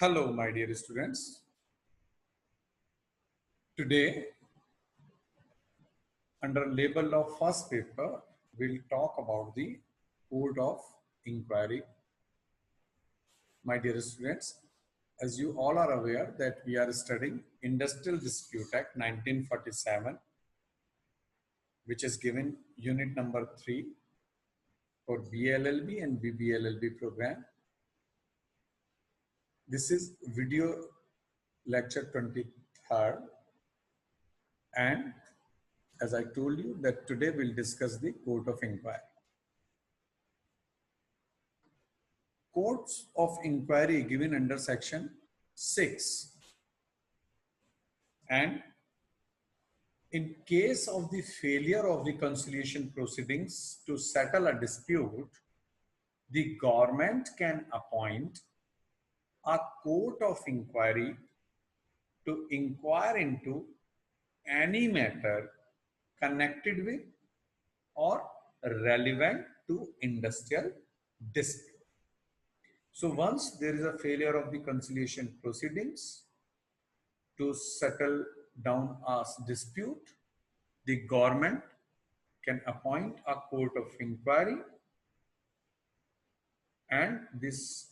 Hello, my dear students. Today, under label of first paper, we'll talk about the code of inquiry. My dear students, as you all are aware that we are studying Industrial Dispute Act 1947, which is given unit number 3 for BLLB and BBLLB program. This is video lecture 23rd, and as I told you that today we'll discuss the code of inquiry. Codes of inquiry given under section 6, and in case of the failure of the conciliation proceedings to settle a dispute, the government can appoint a court of inquiry to inquire into any matter connected with or relevant to industrial dispute. So once there is a failure of the conciliation proceedings to settle down a dispute, the government can appoint a court of inquiry, and this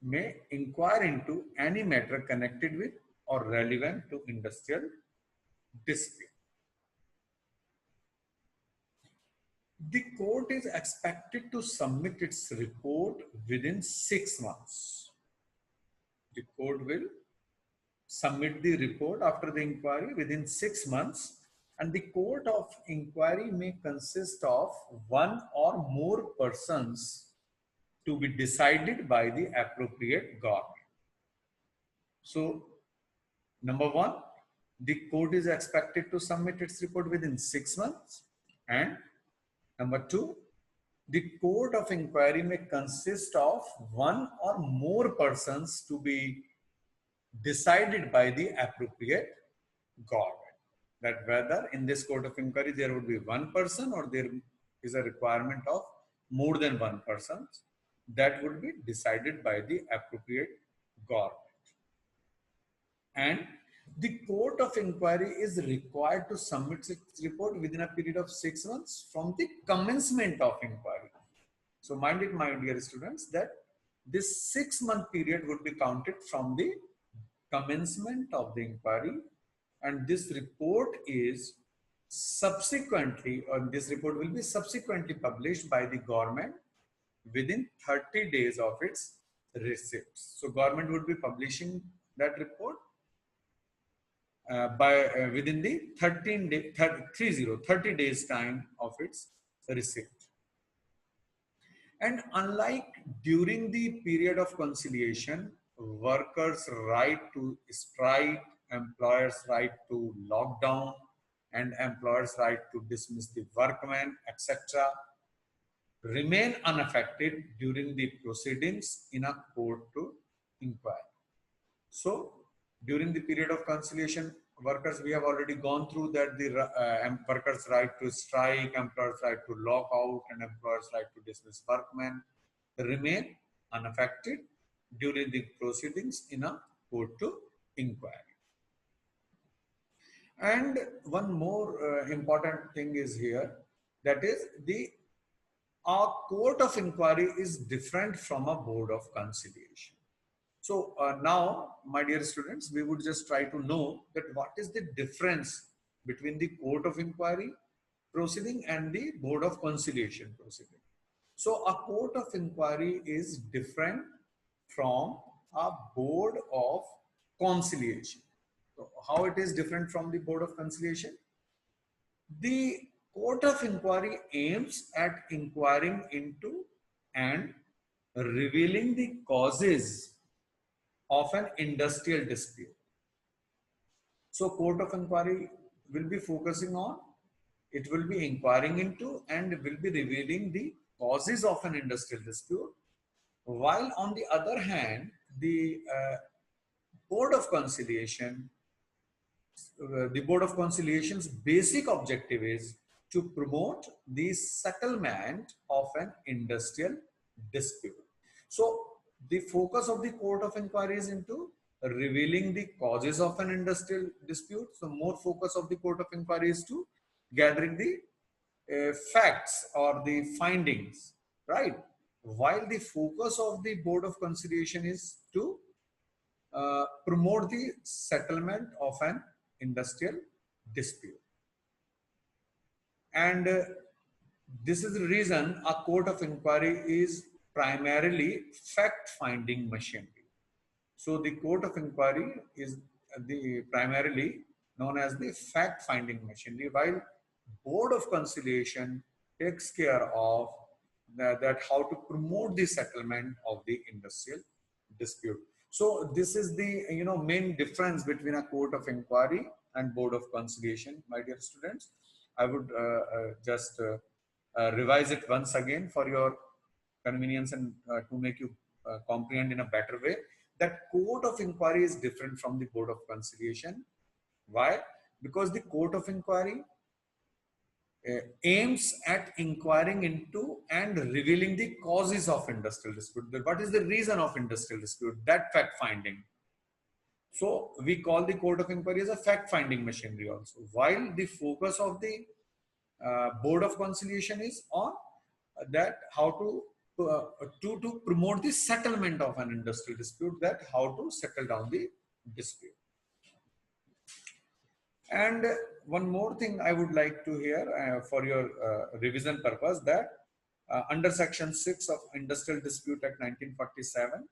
may inquire into any matter connected with or relevant to industrial dispute. The court is expected to submit its report within 6 months. The court will submit the report after the inquiry within 6 months, and the court of inquiry may consist of one or more persons to be decided by the appropriate government. So, number one, the court is expected to submit its report within 6 months, and number two, the court of inquiry may consist of one or more persons to be decided by the appropriate government. That whether in this court of inquiry there would be one person or there is a requirement of more than one person, that would be decided by the appropriate government. And the court of inquiry is required to submit its report within a period of 6 months from the commencement of inquiry. So mind it, my dear students, that this 6-month period would be counted from the commencement of the inquiry, and this report is subsequently, or this report will be subsequently published by the government within 30 days of its receipt. So government would be publishing that report within the 30 days time of its receipt. And unlike during the period of conciliation, workers' right to strike, employers' right to lock down, and employers' right to dismiss the workmen, etc., remain unaffected during the proceedings in a court to inquire. So, during the period of conciliation, workers, we have already gone through that the workers' right to strike, employers' right to lock out, and employers' right to dismiss workmen remain unaffected during the proceedings in a court to inquiry. And one more important thing is here, that is a court of inquiry is different from a board of conciliation. So now, my dear students, we would just try to know that what is the difference between the court of inquiry proceeding and the board of conciliation proceeding. So a court of inquiry is different from a board of conciliation. So how it is different from the board of conciliation? The court of inquiry aims at inquiring into and revealing the causes of an industrial dispute. So court of inquiry will be focusing on, it will be inquiring into and will be revealing the causes of an industrial dispute, while on the other hand, the board of conciliation, the board of conciliation's basic objective is to promote the settlement of an industrial dispute. So The focus of the court of inquiry is into revealing the causes of an industrial dispute. So more focus of the court of inquiry is to gathering the facts or the findings, right? While the focus of the board of conciliation is to promote the settlement of an industrial dispute. And this is the reason a court of inquiry is primarily fact-finding machinery. So the court of inquiry is the primarily known as the fact-finding machinery, while board of conciliation takes care of that how to promote the settlement of the industrial dispute. So this is the main difference between a court of inquiry and board of conciliation, my dear students. I would just revise it once again for your convenience and to make you comprehend in a better way that court of inquiry is different from the board of conciliation. Why? Because the court of inquiry aims at inquiring into and revealing the causes of industrial dispute. What is the reason of industrial dispute? That fact finding. So we call the court of inquiry as a fact finding machinery also. While the focus of the board of conciliation is on that how to promote the settlement of an industrial dispute, that how to settle down the dispute. And one more thing I would like to hear for your revision purpose, that under section 6 of Industrial Dispute Act 1947,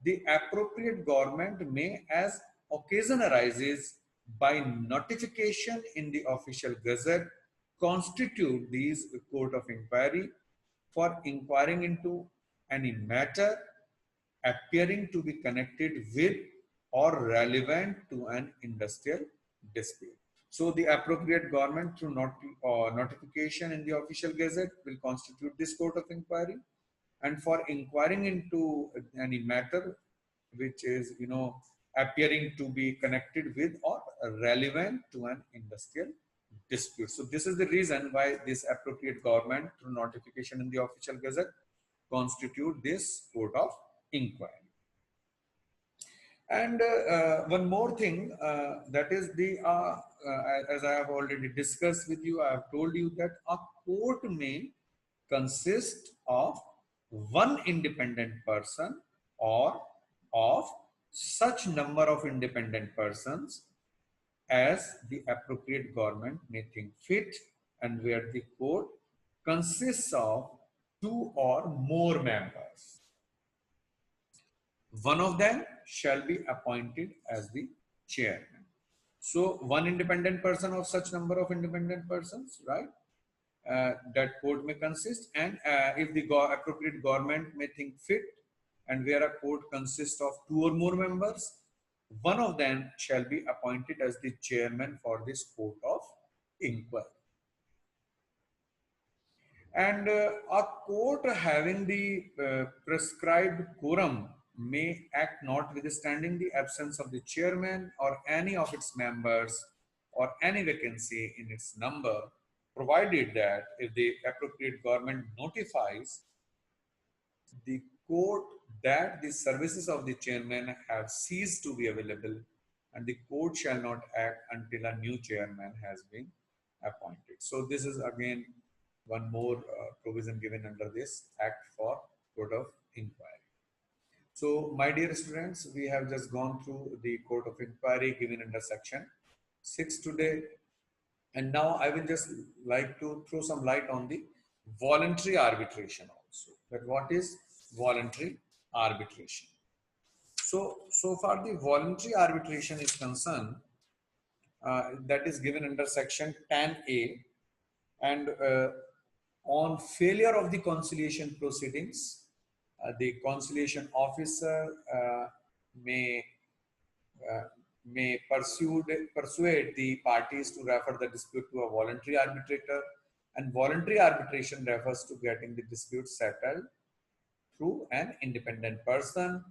the appropriate government may, as occasion arises, by notification in the official gazette, constitute these court of inquiry for inquiring into any matter appearing to be connected with or relevant to an industrial dispute. So the appropriate government through notification in the official gazette will constitute this court of inquiry, and for inquiring into any matter which is appearing to be connected with or relevant to an industrial dispute. So this is the reason why this appropriate government through notification in the official gazette constitute this court of inquiry. And one more thing, that is the, as I have already discussed with you, I have told you that a court may consist of one independent person or of such number of independent persons as the appropriate government may think fit, and where the court consists of two or more members. One of them shall be appointed as the chairman. So one independent person of such number of independent persons, right? That court may consist, and if the appropriate government may think fit, and where a court consists of two or more members, one of them shall be appointed as the chairman for this court of inquiry. And a court having the prescribed quorum may act notwithstanding the absence of the chairman or any of its members or any vacancy in its number, provided that if the appropriate government notifies the court that the services of the chairman have ceased to be available, and the court shall not act until a new chairman has been appointed. So this is again one more provision given under this act for court of inquiry. So my dear students, we have just gone through the court of inquiry given under section 6 today. And now I will just like to throw some light on the voluntary arbitration also. That what is voluntary arbitration? So far the voluntary arbitration is concerned, that is given under section 10A, and on failure of the conciliation proceedings, the conciliation officer may persuade the parties to refer the dispute to a voluntary arbitrator, and voluntary arbitration refers to getting the dispute settled through an independent person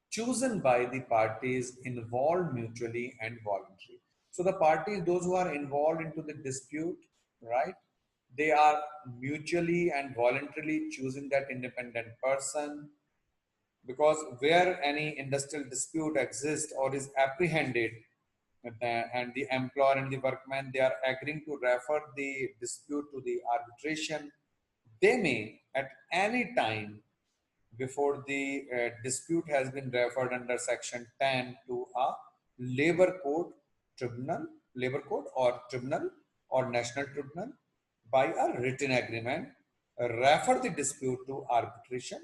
chosen by the parties involved mutually and voluntarily. So the parties, those who are involved into the dispute, right, they are mutually and voluntarily choosing that independent person, because where any industrial dispute exists or is apprehended, and the employer and the workman, they are agreeing to refer the dispute to the arbitration, they may at any time before the dispute has been referred under section 10 to a labor code tribunal, labor code or tribunal or national tribunal, by a written agreement, refer the dispute to arbitration,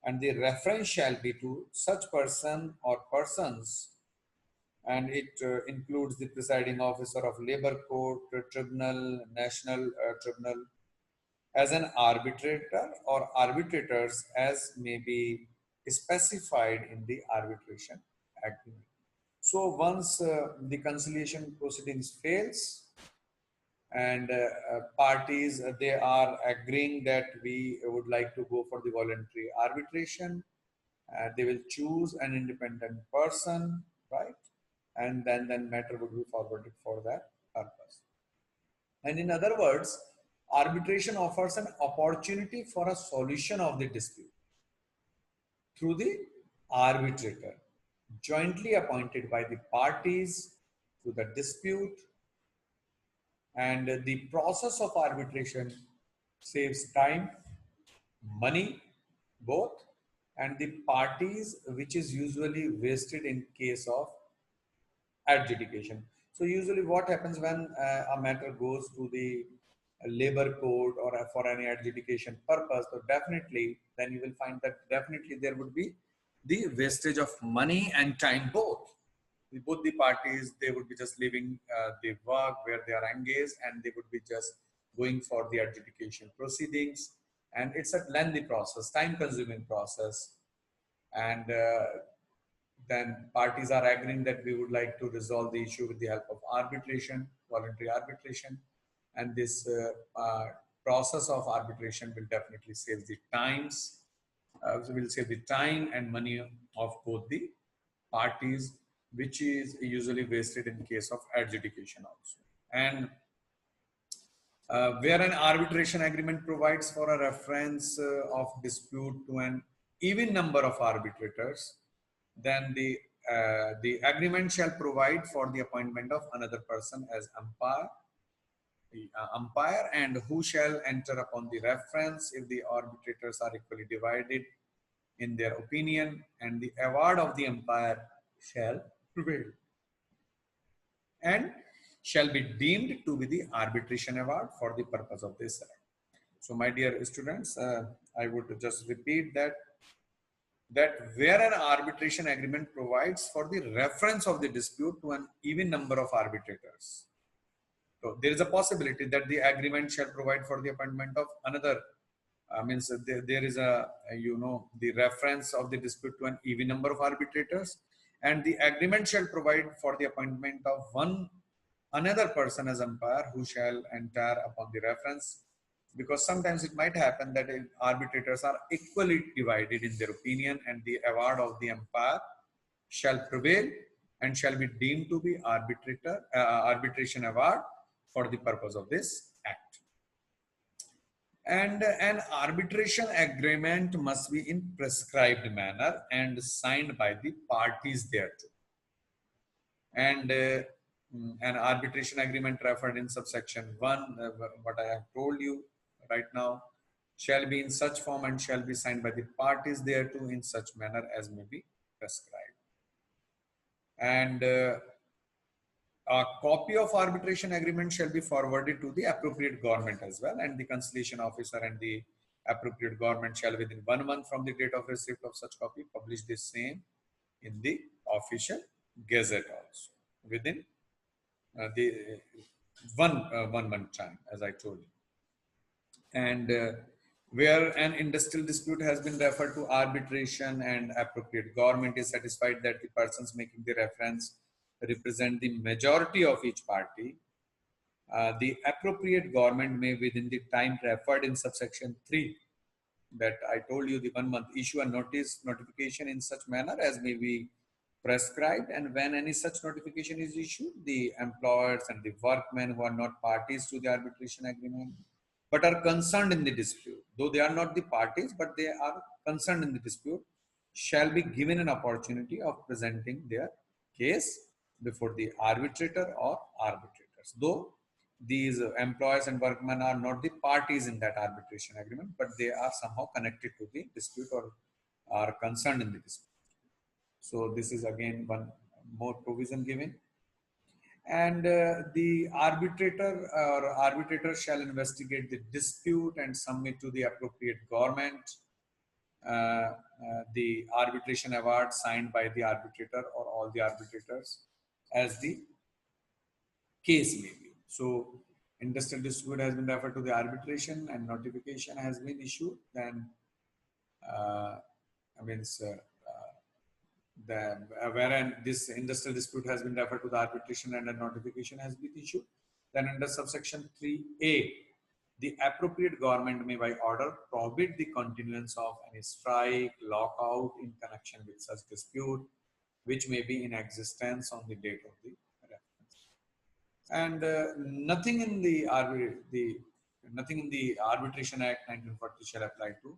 and the reference shall be to such person or persons, and it includes the presiding officer of labor court, tribunal, national tribunal, as an arbitrator or arbitrators as may be specified in the arbitration agreement. So once the conciliation proceedings fails, and parties they are agreeing that we would like to go for the voluntary arbitration, they will choose an independent person, right? And then matter would be forwarded for that purpose. And in other words, arbitration offers an opportunity for a solution of the dispute through the arbitrator, jointly appointed by the parties to the dispute. And the process of arbitration saves time, money, both, and the parties, which is usually wasted in case of adjudication. So usually what happens when a matter goes to the labor court or for any adjudication purpose, so definitely then you will find that definitely there would be the wastage of money and time both. Both the parties, they would be just leaving the work where they are engaged, and they would be just going for the adjudication proceedings, and it's a lengthy process, time consuming process. And then parties are agreeing that we would like to resolve the issue with the help of arbitration, voluntary arbitration. And this process of arbitration will definitely save the times, will save the time and money of both the parties, which is usually wasted in case of adjudication also. And where an arbitration agreement provides for a reference of dispute to an even number of arbitrators, then the agreement shall provide for the appointment of another person as umpire, and who shall enter upon the reference if the arbitrators are equally divided in their opinion, and the award of the umpire shall prevail and shall be deemed to be the arbitration award for the purpose of this act. So my dear students, I would just repeat that where an arbitration agreement provides for the reference of the dispute to an even number of arbitrators, so there is a possibility that the agreement shall provide for the appointment of another, means there is a, the reference of the dispute to an even number of arbitrators, and the agreement shall provide for the appointment of one another person as umpire who shall enter upon the reference, because sometimes it might happen that arbitrators are equally divided in their opinion, and the award of the umpire shall prevail and shall be deemed to be arbitration award for the purpose of this act. And an arbitration agreement must be in prescribed manner and signed by the parties thereto. And an arbitration agreement referred in subsection 1, what I have told you right now, shall be in such form and shall be signed by the parties thereto in such manner as may be prescribed. And a copy of arbitration agreement shall be forwarded to the appropriate government as well, and the conciliation officer and the appropriate government shall within 1 month from the date of receipt of such copy publish the same in the official gazette also within the one month time, as I told you. And where an industrial dispute has been referred to arbitration and appropriate government is satisfied that the persons making the reference represent the majority of each party, the appropriate government may within the time referred in subsection 3 that I told you, the 1 month, issue a notification in such manner as may be prescribed. And when any such notification is issued, the employers and the workmen who are not parties to the arbitration agreement but are concerned in the dispute, though they are not the parties but they are concerned in the dispute, shall be given an opportunity of presenting their case before the arbitrator or arbitrators. Though these employers and workmen are not the parties in that arbitration agreement, but they are somehow connected to the dispute or are concerned in the dispute. So this is again one more provision given. And the arbitrator or arbitrator shall investigate the dispute and submit to the appropriate government the arbitration award signed by the arbitrator or all the arbitrators as the case may be. So, industrial dispute has been referred to the arbitration and notification has been issued. Then, I mean, wherein this industrial dispute has been referred to the arbitration and a notification has been issued. Then, under subsection 3A, the appropriate government may by order prohibit the continuance of any strike, lockout in connection with such dispute, which may be in existence on the date of the reference. And nothing in the Arbitration Act 1940 shall apply to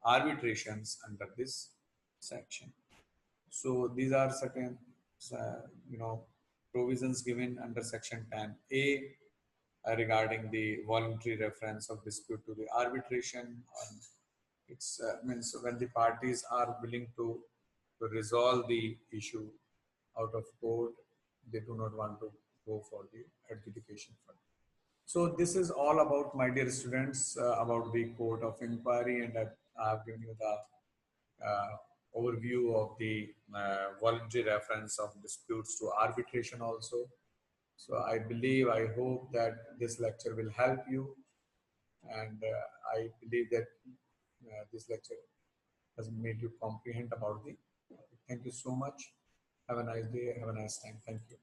arbitrations under this section. So these are certain, you know, provisions given under section 10A regarding the voluntary reference of dispute to the arbitration. It's means when the parties are willing to resolve the issue out of court, they do not want to go for the adjudication further. So this is all about, my dear students, about the court of inquiry, and I have given you the overview of the voluntary reference of disputes to arbitration also. So I believe, I hope that this lecture will help you, and I believe that this lecture has made you comprehend about the topic. Thank you so much. Have a nice day. Have a nice time. Thank you.